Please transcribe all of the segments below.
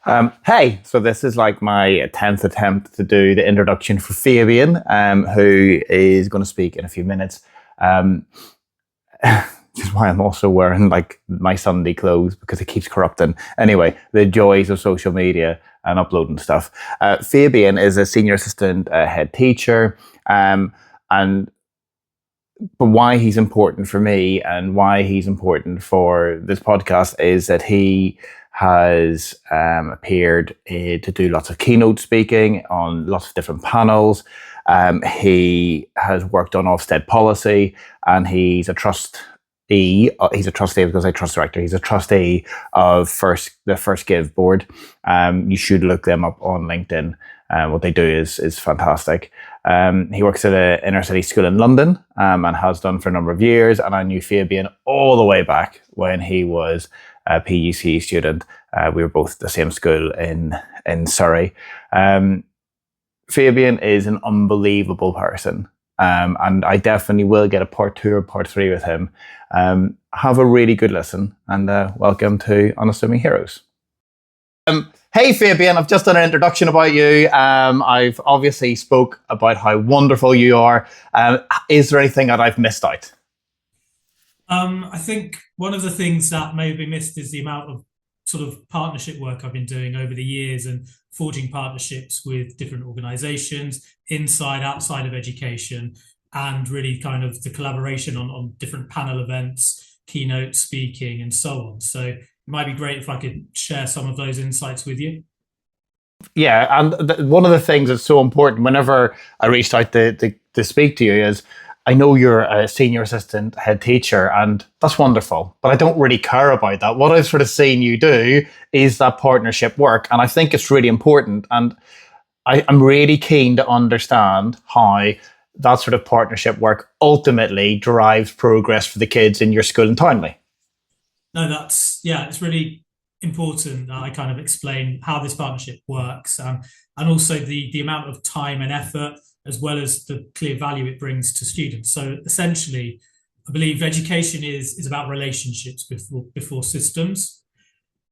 Hey, so this is like my 10th attempt to do the introduction for Fabian, who is going to speak in a few minutes. Um, which is why I'm also wearing like my Sunday clothes because it keeps corrupting. Anyway, the joys of social media and uploading stuff. Fabian is a senior assistant head teacher, and but why he's important for me and why he's important for this podcast is that he has appeared to do lots of keynote speaking on lots of different panels. He has worked on Ofsted policy, and he's a trustee. He's a trustee. I was going to say trust director. He's a trustee of the First Give board. You should look them up on LinkedIn. What they do is fantastic. He works at an inner city school in London, and has done for a number of years. And I knew Fabian all the way back when he was a PGCE student. We were both at the same school in Surrey. Fabian is an unbelievable person. And I definitely will get a part 2 or part 3 with him. Have a really good listen, and welcome to Unassuming Heroes. Hey Fabian, I've just done an introduction about you. I've obviously spoke about how wonderful you are. Is there anything that I've missed out? I think one of the things that may be missed is the amount of sort of partnership work I've been doing over the years and forging partnerships with different organizations inside, outside of education, and really kind of the collaboration on different panel events, keynote speaking, and so on. So it might be great if I could share some of those insights with you. Yeah, and one of the things that's so important whenever I reached out to speak to you is I know you're a senior assistant head teacher, and that's wonderful, but I don't really care about that. What I've sort of seen you do is that partnership work, and I think it's really important. And I'm really keen to understand how that sort of partnership work ultimately drives progress for the kids in your school in Townley. No, it's really important that I kind of explain how this partnership works, and also the amount of time and effort, as well as the clear value it brings to students. So essentially, I believe education is about relationships before systems.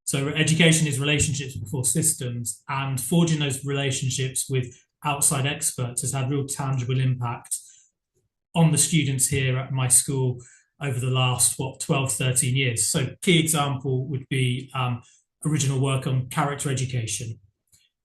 So education is relationships before systems, and forging those relationships with outside experts has had real tangible impact on the students here at my school over the last 12, 13 years. So key example would be original work on character education.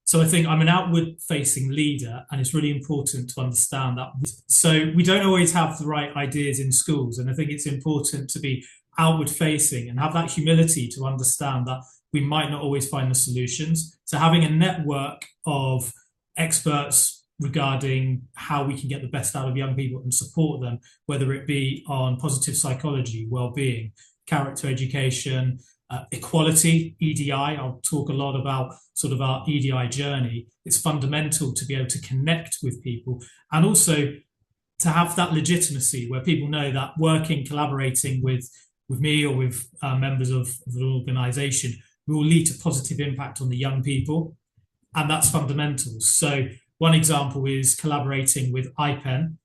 So I think I'm an outward facing leader, and it's really important to understand that. So we don't always have the right ideas in schools, and I think it's important to be outward facing and have that humility to understand that we might not always find the solutions. So having a network of experts regarding how we can get the best out of young people and support them, whether it be on positive psychology, well-being, character education, equality, EDI. I'll talk a lot about sort of our EDI journey. It's fundamental to be able to connect with people, and also to have that legitimacy where people know that working, collaborating with me or with members of the organization will lead to positive impact on the young people. And that's fundamental. So one example is collaborating with IPEN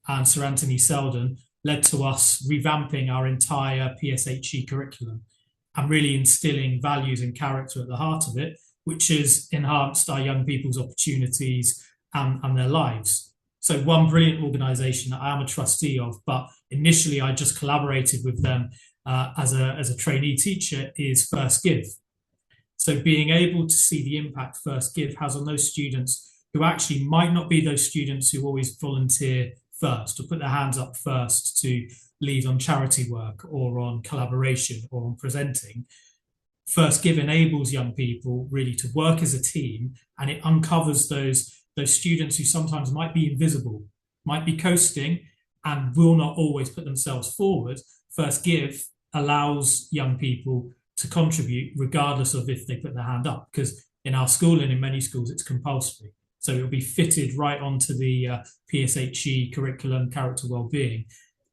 and Sir Anthony Seldon led to us revamping our entire PSHE curriculum and really instilling values and character at the heart of it, which has enhanced our young people's opportunities and their lives. So one brilliant organisation that I am a trustee of, but initially I just collaborated with them as a trainee teacher, is First Give. So being able to see the impact First Give has on those students who actually might not be those students who always volunteer first or put their hands up first to lead on charity work or on collaboration or on presenting. First Give enables young people really to work as a team, and it uncovers those students who sometimes might be invisible, might be coasting, and will not always put themselves forward. First Give allows young people to contribute regardless of if they put their hand up, because in our school and in many schools it's compulsory. So it'll be fitted right onto the PSHE curriculum, character wellbeing.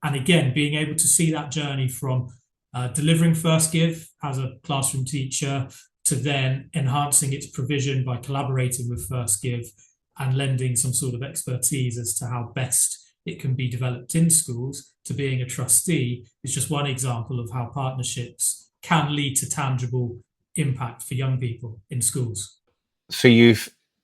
And again, being able to see that journey from delivering First Give as a classroom teacher to then enhancing its provision by collaborating with First Give and lending some sort of expertise as to how best it can be developed in schools, to being a trustee is just one example of how partnerships can lead to tangible impact for young people in schools. So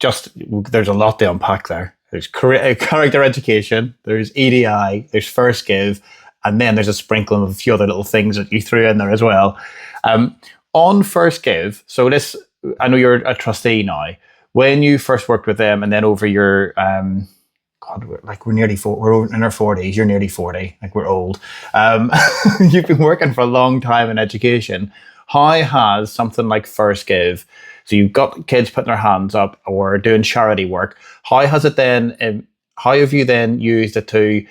there's a lot to unpack there. There's character education, there's EDI, there's first give, and then there's a sprinkling of a few other little things that you threw in there as well. Um, on first give, so this, I know you're a trustee now. When you first worked with them, and then over your, God, we're nearly we're in our 40s. You're nearly 40. Like, we're old. You've been working for a long time in education. How has something like First Give, so you've got kids putting their hands up or doing charity work, how has it then, how have you then used it to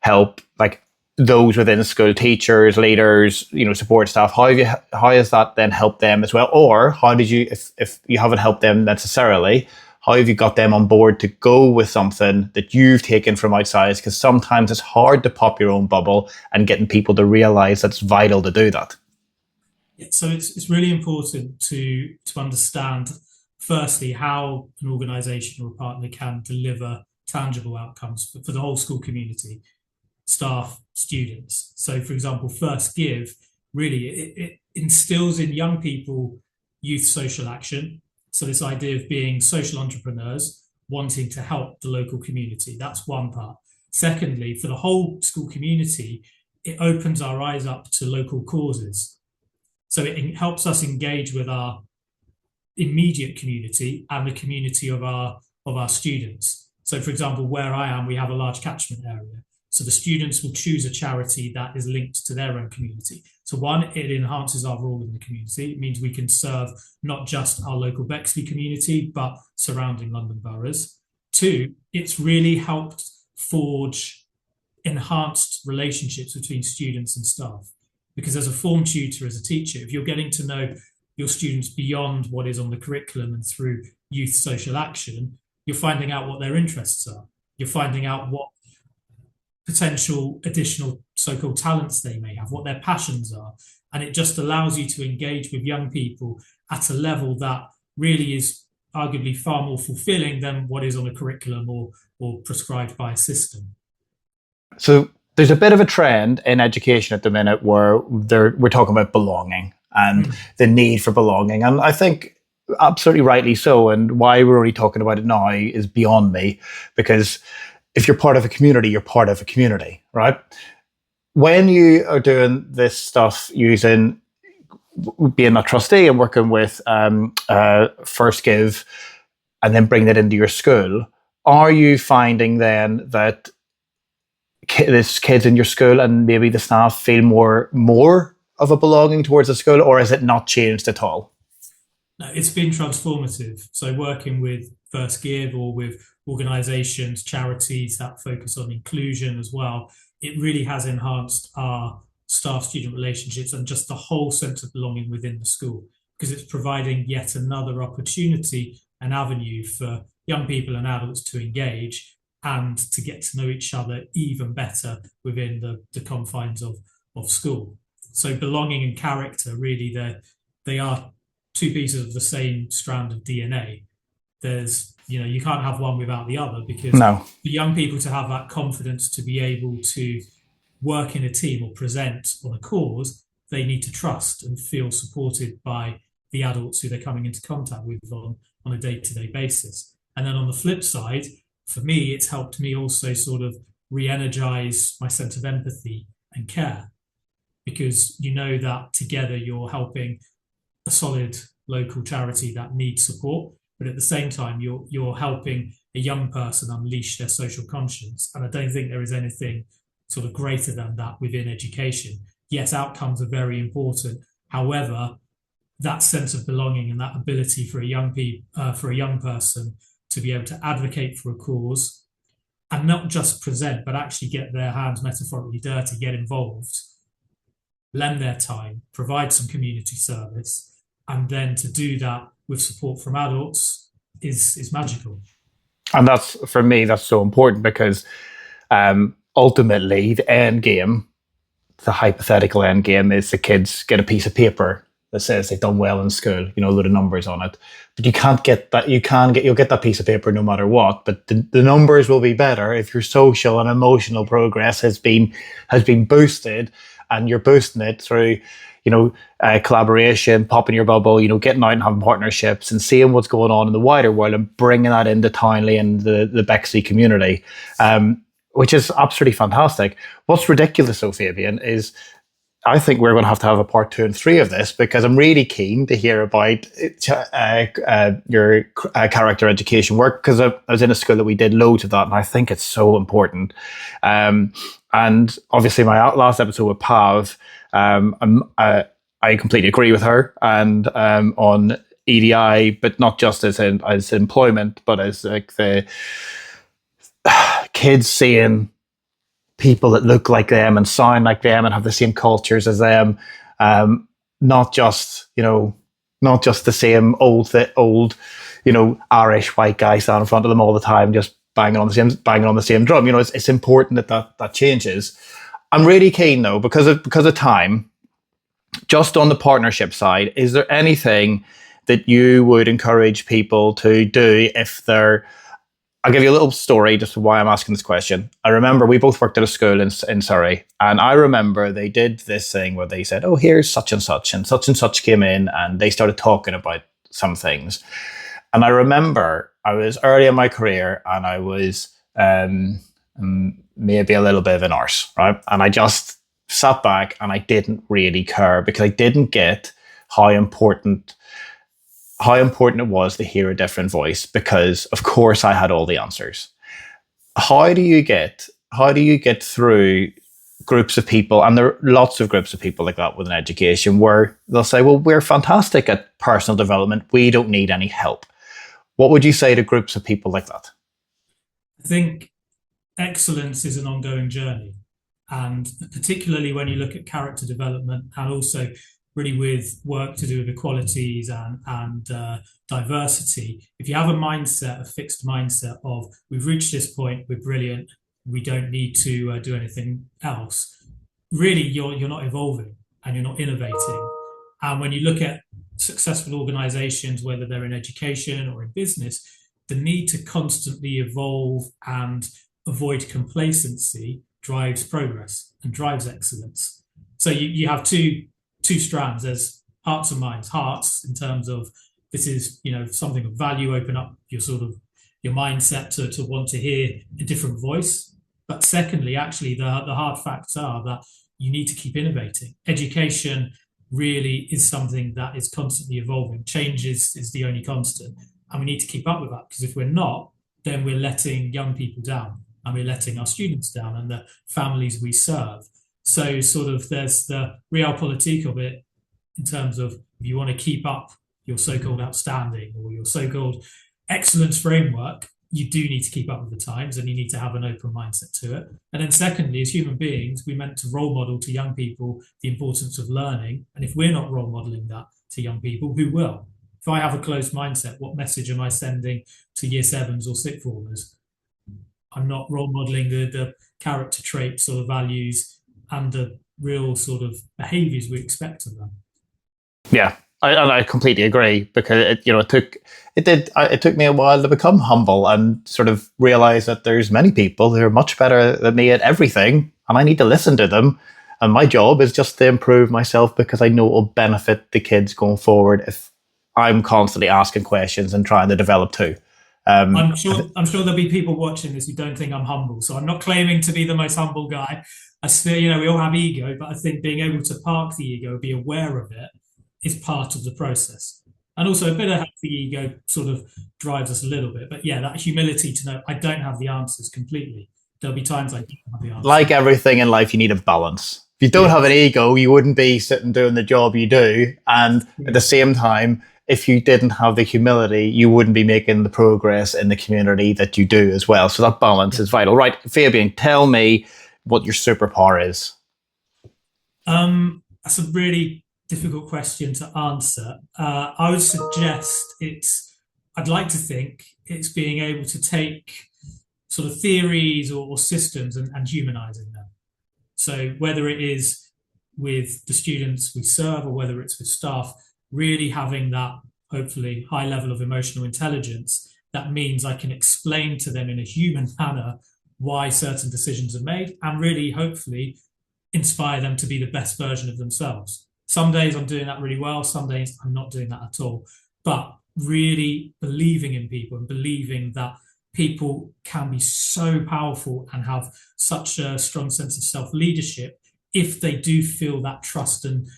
help, like, those within school, teachers, leaders, support staff? How has that then helped them as well? Or how did you, if you haven't helped them necessarily, how have you got them on board to go with something that you've taken from outside? Because sometimes it's hard to pop your own bubble and getting people to realize that it's vital to do that. So it's really important to understand, firstly, how an organisation or a partner can deliver tangible outcomes for the whole school community, staff, students. So, for example, First Give, really, it instills in young people youth social action. So this idea of being social entrepreneurs, wanting to help the local community, that's one part. Secondly, for the whole school community, it opens our eyes up to local causes. So it helps us engage with our immediate community and the community of our students. So, for example, where I am, we have a large catchment area. So the students will choose a charity that is linked to their own community. So one, it enhances our role in the community. It means we can serve not just our local Bexley community, but surrounding London boroughs. Two, it's really helped forge enhanced relationships between students and staff. Because as a form tutor, as a teacher, if you're getting to know your students beyond what is on the curriculum and through youth social action, you're finding out what their interests are. You're finding out what potential additional so-called talents they may have, what their passions are. And it just allows you to engage with young people at a level that really is arguably far more fulfilling than what is on a curriculum or prescribed by a system. So there's a bit of a trend in education at the minute where we're talking about belonging and the need for belonging. And I think absolutely rightly so. And why we're only talking about it now is beyond me, because if you're part of a community, you're part of a community, right? When you are doing this stuff using being a trustee and working with First Give and then bringing it into your school, are you finding then that there's kids in your school and maybe the staff feel more of a belonging towards the school, or has it not changed at all? No, it's been transformative. So working with First Give or with organisations, charities that focus on inclusion as well, it really has enhanced our staff-student relationships and just the whole sense of belonging within the school, because it's providing yet another opportunity, an avenue for young people and adults to engage and to get to know each other even better within the confines of school. So belonging and character, really, they are two pieces of the same strand of DNA. There's, you can't have one without the other, because for young people to have that confidence to be able to work in a team or present on a cause, they need to trust and feel supported by the adults who they're coming into contact with on a day-to-day basis. And then on the flip side, for me, it's helped me also sort of re-energize my sense of empathy and care, because you know that together you're helping a solid local charity that needs support, but at the same time you're helping a young person unleash their social conscience. And I don't think there is anything sort of greater than that within education. Yes, outcomes are very important. However, that sense of belonging and that ability for a young person to be able to advocate for a cause and not just present, but actually get their hands metaphorically dirty, get involved, lend their time, provide some community service, and then to do that with support from adults is magical. And that's, for me, that's so important, because ultimately the end game, the hypothetical end game, is the kids get a piece of paper that says they've done well in school, a load of numbers on it. But you can't get that. You'll get that piece of paper no matter what. But the numbers will be better if your social and emotional progress has been boosted, and you're boosting it through, collaboration, popping your bubble, getting out and having partnerships and seeing what's going on in the wider world and bringing that into Townley and the Bexley community, which is absolutely fantastic. What's ridiculous, though, Fabian, is I think we're going to have a part 2 and 3 of this, because I'm really keen to hear about your character education work, because I was in a school that we did loads of that, and I think it's so important. And obviously, my last episode with Pav, I completely agree with her, and on EDI, but not just as employment, but as like the kids seeing people that look like them and sound like them and have the same cultures as them, not just the same old Irish white guy standing in front of them all the time, just banging on the same drum. It's important that changes. I'm really keen, though, because of time. Just on the partnership side, is there anything that you would encourage people to do if they're? I'll give you a little story just why I'm asking this question. I remember we both worked at a school in Surrey, and I remember they did this thing where they said, "Oh, here's such and such came in," and they started talking about some things. And I remember I was early in my career, and I was maybe a little bit of an arse, right? And I just sat back and I didn't really care, because I didn't get how important it was to hear a different voice, because of course I had all the answers. How do you get through groups of people, and there are lots of groups of people like that within education, where they'll say, well, we're fantastic at personal development, we don't need any help. What would you say to groups of people like that? I think excellence is an ongoing journey, and particularly when you look at character development, and also really with work to do with equalities and diversity. If you have a fixed mindset of we've reached this point, we're brilliant, we don't need to do anything else, really you're not evolving and you're not innovating. And when you look at successful organizations, whether they're in education or in business, the need to constantly evolve and avoid complacency drives progress and drives excellence. So you have two strands. There's hearts and minds. Hearts in terms of this is something of value, open up your mindset to want to hear a different voice. But secondly, actually the hard facts are that you need to keep innovating. Education really is something that is constantly evolving. Change is the only constant, and we need to keep up with that, because if we're not, then we're letting young people down, and we're letting our students down and the families we serve. So there's the realpolitik of it, in terms of if you want to keep up your so-called outstanding or your so-called excellence framework, you do need to keep up with the times, and you need to have an open mindset to it. And then secondly, as human beings, we're meant to role model to young people the importance of learning. And if we're not role modeling that to young people, who will? If I have a closed mindset, what message am I sending to year sevens or sixth formers? I'm not role modeling the character traits or the values and the real sort of behaviors we expect of them. Yeah, I completely agree, because it took me a while to become humble and sort of realize that there's many people who are much better than me at everything, and I need to listen to them. And my job is just to improve myself, because I know it will benefit the kids going forward if I'm constantly asking questions and trying to develop too. I'm sure there'll be people watching this who don't think I'm humble. So I'm not claiming to be the most humble guy. I still, we all have ego, but I think being able to park the ego, be aware of it, is part of the process. And also a bit of healthy ego sort of drives us a little bit. But yeah, that humility to know I don't have the answers completely. There'll be times I don't have the answers. Like everything in life, you need a balance. If you don't have an ego, you wouldn't be sitting doing the job you do. And at the same time, if you didn't have the humility, you wouldn't be making the progress in the community that you do as well. So that balance is vital. Right, Fabian, tell me what your superpower is. That's a really difficult question to answer. I would suggest I'd like to think it's being able to take sort of theories or systems and humanizing them. So whether it is with the students we serve or whether it's with staff, really having that hopefully high level of emotional intelligence, that means I can explain to them in a human manner why certain decisions are made, and really hopefully inspire them to be the best version of themselves. Some days I'm doing that really well, some days I'm not doing that at all. But really believing in people and believing that people can be so powerful and have such a strong sense of self-leadership if they do feel that trust and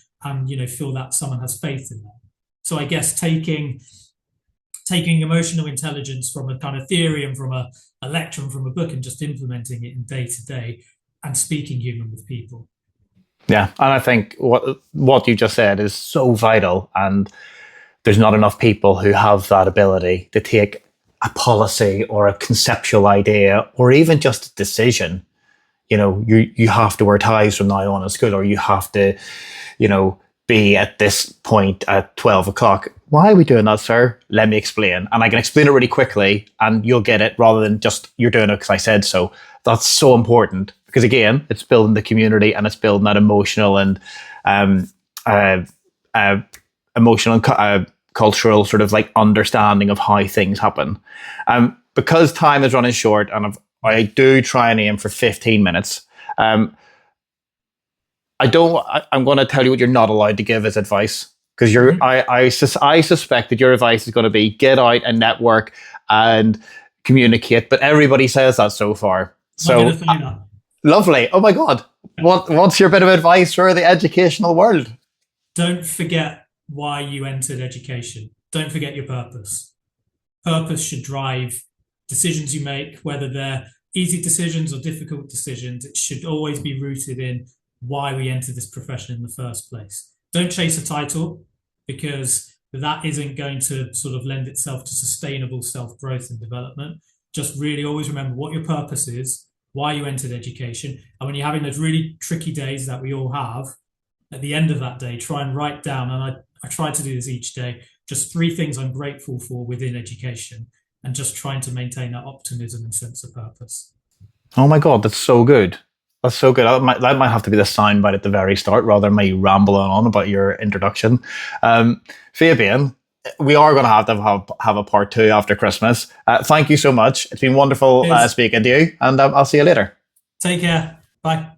feel that someone has faith in them. So I guess taking emotional intelligence from a kind of theory and from a lecture and from a book and just implementing it in day to day and speaking human with people. Yeah, and I think what you just said is so vital, and there's not enough people who have that ability to take a policy or a conceptual idea or even just a decision. You have to wear ties from now on in school, or you have to, be at this point at 12 o'clock. Why are we doing that, sir? Let me explain. And I can explain it really quickly and you'll get it, rather than just you're doing it because I said so. That's so important, because again, it's building the community and it's building that emotional and uh, uh, emotional and cultural sort of like understanding of how things happen. Because time is running short, and I do try and aim for 15 minutes. I don't. I'm going to tell you what you're not allowed to give as advice, because you're. Mm-hmm. I suspect that your advice is going to be get out and network and communicate. But everybody says that so far. So lovely. Oh my god. What's your bit of advice for the educational world? Don't forget why you entered education. Don't forget your purpose. Purpose should drive decisions you make, whether they're easy decisions or difficult decisions. It should always be rooted in why we entered this profession in the first place. Don't chase a title, because that isn't going to sort of lend itself to sustainable self-growth and development. Just really always remember what your purpose is, why you entered education. And when you're having those really tricky days that we all have, at the end of that day, try and write down, and I try to do this each day, just 3 things I'm grateful for within education, and just trying to maintain that optimism and sense of purpose. Oh my god, that's so good. That's so good. That might have to be the soundbite at the very start, rather than me rambling on about your introduction. Fabian, we are going to have a part 2 after Christmas. Thank you so much. It's been wonderful speaking to you, and I'll see you later. Take care. Bye.